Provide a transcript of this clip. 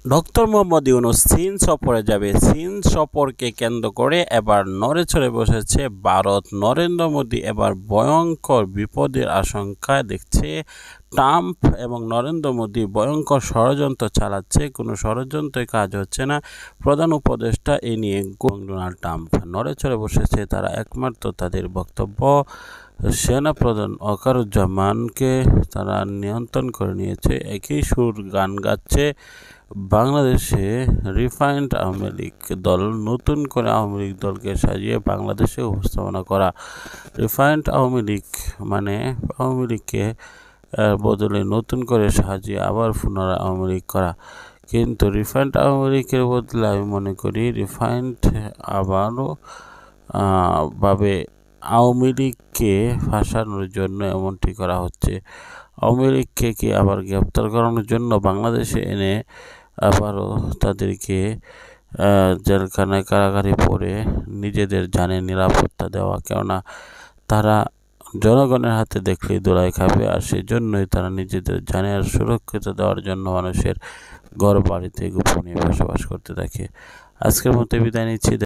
Doctor Mohammad Yunus চীন সফরে যাবে। চীন সফরকে কেন্দ্র করে এবার নড়েচড়ে বসেছে ভারত। নরেন্দ্র মোদী এবার ভয়ঙ্কর বিপদের আশঙ্কা দেখছে। ট্রাম্প এবং নরেন্দ্র মোদী ভয়ঙ্কর ষড়যন্ত্র চালাচ্ছে। কোনো ষড়যন্ত্রের কাজ হচ্ছে না। প্রধান উপদেষ্টা এ নিয়ে ডোনাল্ড ট্রাম্প নড়েচড়ে বসেছে। তারা একমাত্র তাদের বক্তব্য সেনাপ্রধান ওয়াকারুজ্জামানকে তারা নিয়ন্ত্রণ করে নিয়েছে। একই সুর গান গাচ্ছে বাংলাদেশে রিফাইন্ড আওয়ামী লীগ দল। নতুন করে আওয়ামী লীগ দলকে সাজিয়ে বাংলাদেশে উপস্থাপনা করা। রিফাইন্ড আওয়ামী লীগ মানে আওয়ামী লীগকে বদলে নতুন করে সাজিয়ে আবার পুনরায় আওয়ামী লীগ করা। কিন্তু রিফাইন্ড আওয়ামী লীগের বদলে আমি মনে করি রিফাইন্ড আবারও ভাবে আওয়ামী লীগকে ফাঁসানোর জন্য এমনটি করা হচ্ছে। আওয়ামী লীগকে কি আবার গ্রেপ্তার করানোর জন্য বাংলাদেশে এনে আবারও তাদেরকে জেলখানায় কারাগারে পড়ে নিজেদের জানের নিরাপত্তা দেওয়া। কেননা তারা জনগণের হাতে দেখলেই দোলাই খাবে, আর সেই জন্যই তারা নিজেদের জানের সুরক্ষিত দেওয়ার জন্য মানুষের ঘর বাড়িতে গোপনে বসবাস করতে থাকে। আজকের মতো বিদায় নিচ্ছি।